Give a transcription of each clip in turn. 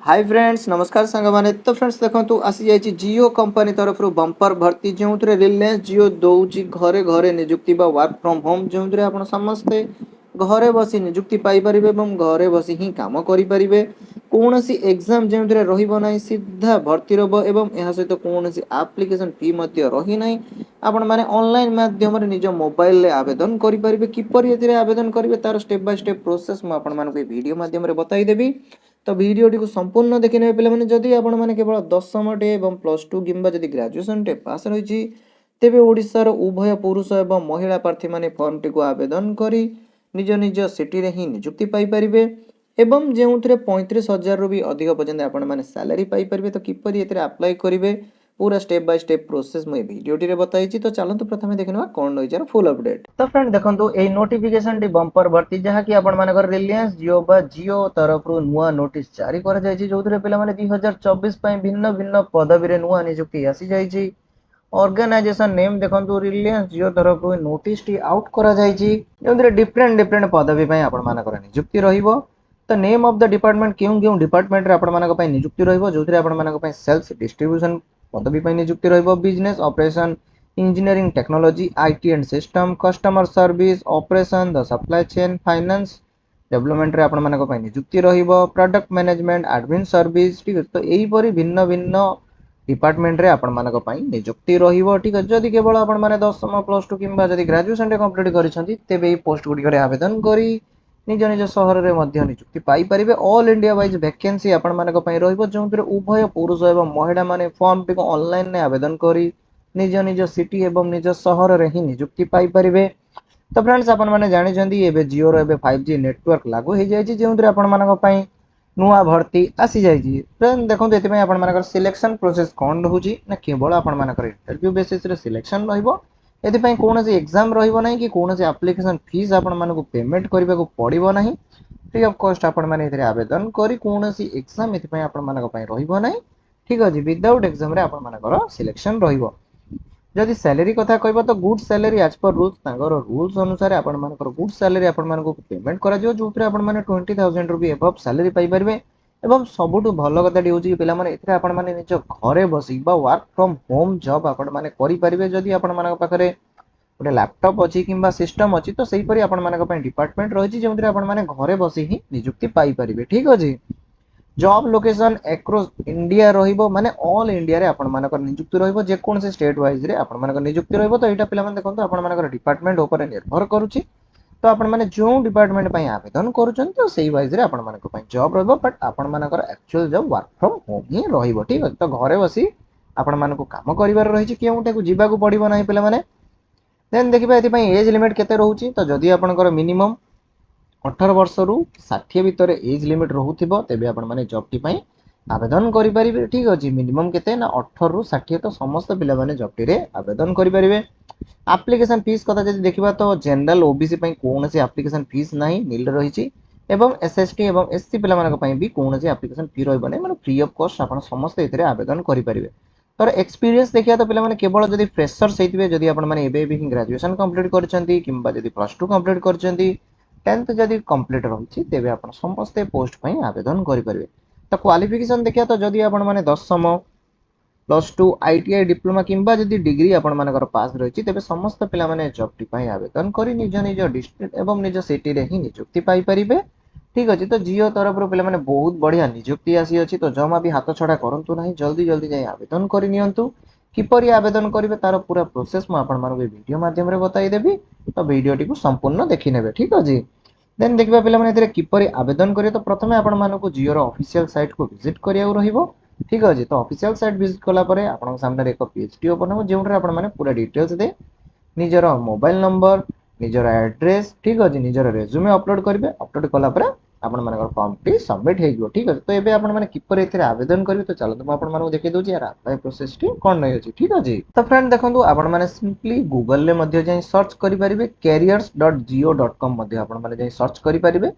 Hi friends नमस्कार सांग माने तो फ्रेंड्स देखंतु आसी जाईची जियो कंपनी तरफ बंपर भर्ती जोंतरे रिलायंस जियो दउची घरे घरे नियुक्ति बा वर्क फ्रॉम होम जोंतरे आपण समस्ते घरे बसी नियुक्ति पाई परिबे एवं घरे बसी ही काम करि परिबे कोनोसी एग्जाम जोंतरे रहिबो नै सीधा भर्ती रहबो एवं एहा सहित कोनोसी एप्लीकेशन फी मध्ये रही नै आपण माने ऑनलाइन माध्यम रे निज मोबाइल रे आवेदन करि परिबे किपरि एथिरे आवेदन करिवे तार स्टेप बाय स्टेप प्रोसेस म आपण मानको वीडियो माध्यम रे बताई देबी तो भिडियोटी को संपूर्ण देखि ने पे जदि आपण माने केवल दशम टे एवं प्लस टू किंबा जदि ग्रेजुएशन टे पास रही तेबे ओडिशार उभय पुरुष एवं महिला प्रार्थी माने फॉर्म टी को आवेदन करी निज निज सिटी रे ही नियुक्ति पाई परिबे एवं जेउथरे 35,000 रु भी अधिक पर्यंत आपण माने सैलरी पाई परिबे तो किपरि एतरे अप्लाई करिवे पूरा स्टेप बाय स्टेप प्रोसेस मैं वीडियोटी रे बताइछि तो चलंतु प्रथमे देखिनवा कोन रहिजार फुल अपडेट तो फ्रेंड देखंतु ए नोटिफिकेशन टी बंपर भर्ती जहा कि आपण मानकर रिलायंस जियो बा जियो तरफ रु नुवा नोटिस जारी करा जायछि जोथरे पिला माने 2024 पय भिन्न भिन्न पदवी रे नुवा नियुक्ति आसी जायछि ऑर्गेनाइजेशन नेम देखंतु रिलायंस जियो तरफ रु नोटिस टी आउट करा जायछि जोथरे डिफरेंट डिफरेंट पदवी पय आपण मानकर नियुक्ति रहिबो तो नेम ऑफ द डिपार्टमेंट केउ डिपार्टमेंट रे आपण मानक पय नियुक्ति रहिबो जोथरे आपण मानक पय सेल्स डिस्ट्रीब्यूशन पदवी पय नियुक्ति रहिबो business operation engineering technology IT and system customer service operation the supply chain finance development रे आपण मानक पय नियुक्ति रहिबो प्रोडक्ट मैनेजमेंट एडमिन सर्विस ठीक तो एही परी भिन्न भिन्न डिपार्टमेंट रे आपण मानक पय नियुक्ति रहिबो ठीक जदि केवल आपण माने 10th प्लस 2 किंबा जदि ग्रेजुएशन रे कंप्लीट करिसंती तेबे एही पोस्ट गुडी करे आवेदन करी निज निज शहर रे मध्य नियुक्ति पाई परिबे ऑल इंडिया वाइज वैकेंसी आपण मानक पय रहिबो जोंतरे उभय पुरुष एवं महिला माने फॉर्म टी को ऑनलाइन ने आवेदन करी निज निज सिटी एवं निज शहर रे ही नियुक्ति पाई परिबे तो फ्रेंड्स आपण माने जानि जंदी एबे जियो रो एबे 5G नेटवर्क लागू हे जायछि जेउतरे आपण मानक पय नुवा भर्ती आसी जायछि फ्रेंड देखंतु एते पय आपण मानकर सिलेक्शन प्रोसेस कोन रहउछि ना केवल आपण मानकर इंटरव्यू बेसिस रे सिलेक्शन रहिबो एते पय कोनोसी एग्जाम रहिबो नै कि कोनोसी एप्लीकेशन फीस आपण मानको पेमेंट करबा को पड़िबो नै फ्री ऑफ कॉस्ट आपण माने एथे आवेदन करी कोनोसी एग्जाम एथे पय आपण मानको पय रहिबो नै ठीक अछि विदाउट एग्जाम रे आपण मानकर सिलेक्शन रहिबो जदि सैलरी कथा कहबा तो good salary as per rules तांगर रूल्स अनुसार आपण मानकर गुड सैलरी आपण मानको पेमेंट करा जो जोथरे आपण माने 20,000 रुपी एबव सैलरी पाई परबे एवं सबुटु भलो कथा डी होची कि पिला माने एथरे आपण माने निज घरे बसी बा वर्क फ्रॉम होम जॉब आपण माने करि परिबे जदि आपण मानक पाखरे गोटे लैपटॉप अछि किंबा सिस्टम अछि तो सेही परी आपण मानक पय डिपार्टमेंट रहिछि जेउथरे आपण माने घरे बसी ही नियुक्ति पाई परिबे ठीक अछि जॉब लोकेशन एक्रॉस इंडिया रहिबो माने ऑल इंडिया रे आपण मानकर नियुक्ति रहिबो जे कोन से स्टेट वाइज रे आपण मानकर नियुक्ति रहिबो तो एटा पिला माने देखंतु आपण मानकर डिपार्टमेंट ऊपर निर्भर करूची तो आपण माने जो डिपार्टमेंट पय आवेदन करूछन तो सेही वाइज रे आपण मानक पय जॉब रहिबो बट आपण मानकर actual job work from home ही रहिबो ठीक है तो घरे बसी आपण मानको काम करिवार रहिछि केउटा को जिबा को पड़िबो नाही पिला माने देन देखिबा एति पय एज लिमिट केते रहउची तो जदि आपनकर मिनिमम 18 वर्ष रु 60 भितर एज लिमिट रहउथिबो तेबे आपण माने जॉब टी पय आवेदन करि परिबे ठीक अछि मिनिमम केते ना 18 रु 60 तो समस्त पिला माने जॉब टी रे आवेदन करि परिबे एप्लीकेशन फीस कथा जदि देखिबा तो जनरल ओबीसी पय कोनोसी एप्लीकेशन फीस नाही नील रहिछि एवं एसएसटी एवं एससी पिला मानक पय भी कोनोसी एप्लीकेशन फी रहइबो नै माने फ्री ऑफ कॉस्ट आपण समस्त एतरे आवेदन करि परिबे तर एक्सपीरियंस देखिया तो पिला माने केवल जदि फ्रेशर सहितबे जदि आपण माने एबे भी ग्रेजुएशन कंप्लीट करछंती किंबा जदि प्लस 2 कंप्लीट करछंती 10th जदि कंप्लीट रहउछि तेबे आपण समस्त पोस्ट पय आवेदन करि परिबे तो क्वालिफिकेशन देखिया तो जदि आपण माने 10th प्लस 2 आईटीआई डिप्लोमा किंबा जदि डिग्री आपण मानकर पास रहिछि तेबे समस्त पिला माने जॉब टी पय आवेदन करी निज निज डिस्ट्रिक्ट एवं निज सिटी रे ही नियुक्ति पाई परिबे ठीक अछि तो जियो तरफ रो पिला माने बहुत बढ़िया नियुक्ति आसी अछि तो जमा भी हाथ छडा करंतु नाही जल्दी जल्दी जाय आवेदन करि नियंतु किपरि आवेदन करिवे तार पूरा प्रोसेस म आपण मानको वीडियो माध्यम रे बताई देबी तो वीडियोटी को संपूर्ण देखि नेबे ठीक अछि देन देखिबा पिला माने एतरे किपरि आवेदन करिवे तो प्रथमे आपण मानको जियो रो ऑफिशियल साइट को विजिट करियाउ रहिबो ठीक अछि तो ऑफिशियल साइट विजिट कला परे आपण सामने रे एक पेज टी ओपन हो जेउटर आपण माने पूरा डिटेल्स दे निजर मोबाइल नंबर निजर एड्रेस ठीक अछि निजर रेज्यूमे अपलोड करिवे अपलोड कला परे आपण मानकर फॉर्म टी सबमिट हे गयो ठीक अछि तो एबे आपण माने किपरि एतरे आवेदन करिवे तो चलो तो आपण मानको देखि दोछि यार अप्लाई प्रोसेस टी कोन नै अछि ठीक अछि तो फ्रेंड देखंतु आपण माने सिंपली गूगल ले मध्ये जाई सर्च करि परिबे careers.jio.com मध्ये आपण माने जाई सर्च करि परिबे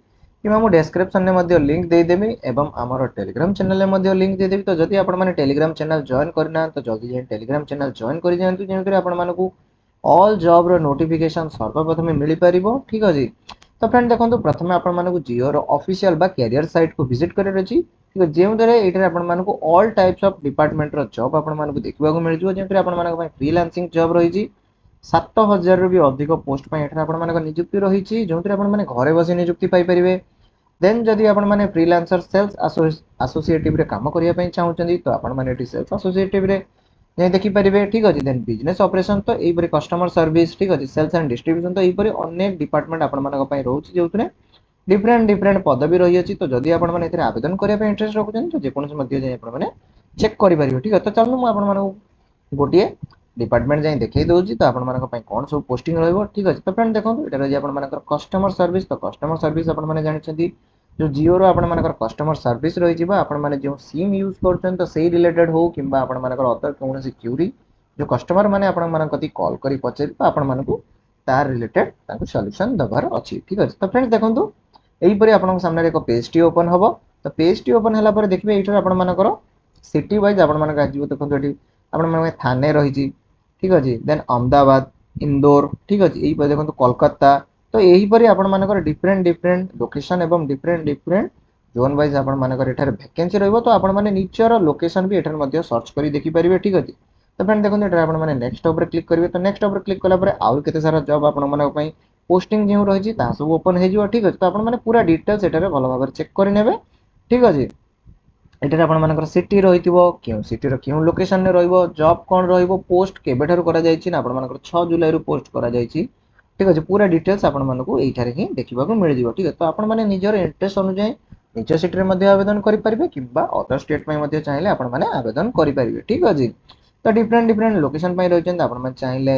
किमा मो डिस्क्रिप्शन ने मध्ये लिंक दे देबी एवं हमर टेलीग्राम चैनल ले मध्ये लिंक दे देबी तो जदि आपण माने टेलीग्राम चैनल जॉइन करना तो जल्दी जाई टेलीग्राम चैनल जॉइन करि जानतु जेनकरी आपण मानको ऑल जॉब रो नोटिफिकेशन सर्वप्रथम मिली परिबो ठीक अछि तो फ्रेंड देखो प्रथम आपको जियो ऑफिशियल बा कैरियर साइट को विजिट कर ठीक है जो ये आपको all types of department job आपको देखा मिल जाए फ्रीलांसिंग जॉब रही 7,000 भी अधिक पोस्ट नियुक्ति रही जो घरे बस नियुक्ति पाइपर देन जदि आपण माने फ्रीलांसर सेल्स एसोसिएटिव रे काम करिया पई चाहउचंदी तो आपण माने एटी सेल्स एसोसिएटिव रे जे देखि परिबे ठीक अछि देन बिजनेस ऑपरेशन तो एई परे कस्टमर सर्विस ठीक अछि सेल्स एंड डिस्ट्रीब्यूशन तो एई परे अनेक डिपार्टमेंट आपण मानक पई रहउछि जेउतरे डिफरेंट डिफरेंट पदवी रही अछि तो जदि आपण माने एथिरे आवेदन करिया पई इंटरेस्ट रखुचन तो जे कोनस मध्ये जे आपण माने चेक करि परिबे ठीक अछि तो चलनु म आपण मानक गोटिए डिपार्टमेंट जाई देखै दउछि तो आपण मानक पई कोन सब पोस्टिंग रहइबो ठीक अछि तो फ्रेंड देखो एटा जे आपण मानक कस्टमर सर्विस तो कस्टमर सर्विस आपण माने जानिछंती जो जियो रो आपण मानकर कस्टमर सर्विस रही जिबा आपण माने जो सिम यूज करछन तो सेही रिलेटेड हो किबा आपण मानकर अदर कोनोसी क्यूरी जो कस्टमर माने आपण मानक कति कॉल करी पचेर तो आपण मानकु तार रिलेटेड ताकु सॉल्यूशन दबार अछि ठीक अछि तो फ्रेंड्स देखंतु एही परे आपण सामने एक पेज टी ओपन हबो तो पेज टी ओपन हला परे देखबे एठर आपण मानकर सिटी वाइज आपण मानक आजिबो देखंतु एठी आपण माने थाने रही छि ठीक अछि देन अहमदाबाद इंदौर ठीक अछि एही परे देखंतु कोलकाता तो यही परी आपण मानकर डिफरेंट डिफरेंट लोकेशन एवं डिफरेंट डिफरेंट जोन वाइज आपण मानकर एठार वैकेंसी रहइबो तो आपण माने निचर लोकेशन भी एठार मध्ये सर्च करी देखि परिबे ठीक अछि तो फ्रेंड देखो एठार आपण माने नेक्स्ट ऊपर क्लिक करिवे तो नेक्स्ट ऊपर क्लिक कला परे आउर केते सारा जॉब आपण मानक पई पोस्टिंग जेउ रहि छि ता सब ओपन हे जिवो ठीक अछि तो आपण माने पूरा डिटेल्स एठार भलो भाबर चेक करि नेबे ठीक अछि एठार आपण मानकर सिटी रहितिबो केउ सिटी रो केउ लोकेशन ने रहइबो जॉब कोन रहइबो पोस्ट केबेठार करा जाय छि ना आपण मानकर 6 जुलाई रो पोस्ट करा जाय छि ठीक अछि पूरा डिटेल्स आपण मानकु एठारे ही देखिबा को मिल जिवो ठीक अछि तो आपण माने निजर इंटरेस्ट अनुसार निज सिटी रे मध्ये आवेदन करि परिबे किबा अदर स्टेट पय मध्ये चाहिले आपण माने आवेदन करि परिबे ठीक अछि तो डिफरेंट डिफरेंट लोकेशन पय रहिचन आपण माने चाहिले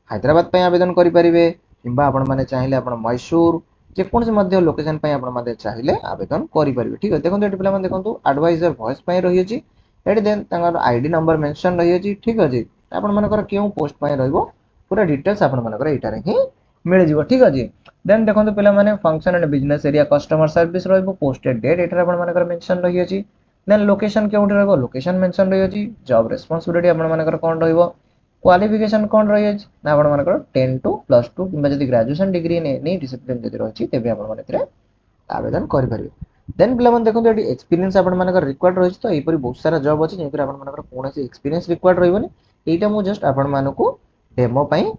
हैदराबाद पय आवेदन करि परिबे किबा आपण माने चाहिले आपण मैसूर जे कोनसे मध्ये लोकेशन पय आपण माने चाहिले आवेदन करि परिबे ठीक अछि देखंतु एठी पिला माने देखंतु एडवाइजर वॉइस पय रहि अछि एठी देन तांगर आईडी नंबर मेंशन रहि अछि ठीक अछि आपण मानकर केउ पोस्ट पय रहइबो पूरा डिटेल्स आपण मानकर एटारे ही मिल जिवो ठीक अछि देन देखंतु पिला माने function and business area customer service रहइबो पोस्टेड डेट एटारे आपण मानकर मेंशन रहि अछि देन लोकेशन केउठी रहइबो लोकेशन मेंशन रहि अछि जॉब रिस्पांसिबिलिटी आपण मानकर कोन रहइबो क्वालिफिकेशन कोन रहि अछि ना आपण मानकर 10 टू +2 किबा जदि ग्रेजुएशन डिग्री ने डिसिप्लिन जदि रहछि तेबे आपण माने एतरे आवेदन करि परिबे देन पिला माने देखंतु एटी एक्सपीरियंस आपण मानकर रिक्वायर्ड रहि तो एपरि बहुत सारा जॉब अछि जेतिर आपण मानकर कोनोसी एक्सपीरियंस रिक्वायर्ड रहिबोनी एटा मु जस्ट आपण मानकु डेमो पई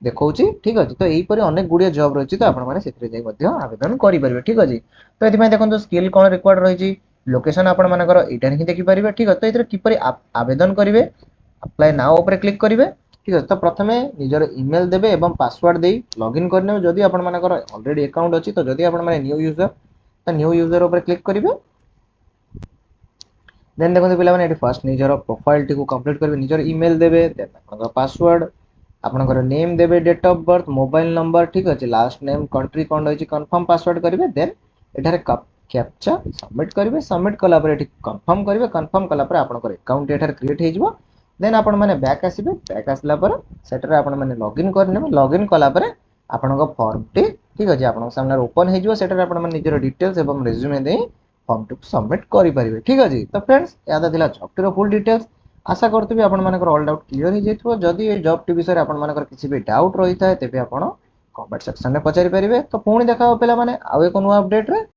देखौछि ठीक अछि तो एही परे अनेक गुडिया जॉब रहिछि तो आपण माने सेतरे जाई मध्ये आवेदन करि परिबे ठीक अछि तो एथि पय देखंतु स्किल कोन रिक्वायर्ड रहिछि लोकेशन आपण मानकर एटा ही देखि परिबे ठीक अछि तो एतरे किपरि आवेदन करिवे अप्लाई नाउ ऊपर क्लिक करिवे ठीक अछि तो प्रथमे निजर ईमेल देबे एवं पासवर्ड देई लॉगिन करने जदि आपण मानकर ऑलरेडी अकाउंट अछि तो जदि आपण माने न्यू यूजर तो न्यू यूजर ऊपर क्लिक करिवे देन देखो पिला माने एटी फर्स्ट निजर प्रोफाइल टी को कंप्लीट करबे निजर ईमेल देबे देन आपन पासवर्ड आपनकर नेम देबे date of birth mobile number ठीक अछि लास्ट नेम कंट्री कोन रहिछि कंफर्म पासवर्ड करिवे देन एठारे कैप्चा सबमिट करिवे सबमिट कला पर एठी कंफर्म करिवे कंफर्म कला पर आपनकर अकाउंट एठारे क्रिएट हे जिवो देन आपण माने बैक आसीबे बैक आसला पर सेटर आपण माने लॉगिन करनेबे लॉगिन कला पर आपनकर फॉर्म टी ठीक अछि आपन सामने ओपन हे जिवो सेटर आपण माने निजर डिटेल्स एवं रिज्यूमे देई फॉर्म टी सबमिट करि परिबे ठीक अछि तो फ्रेंड्स यादा दिला जॉब टी रो फुल डिटेल्स आशा करथि आपण मानकर ऑल डाउट क्लियर हे जेथो जदि ए जॉब टी विषय आपण मानकर किछि भी डाउट रहि थाए तेबे आपण कमेंट सेक्शन में पचारि परिबे तो पुणी देखा पिला माने आउ एको नुवा अपडेट रे।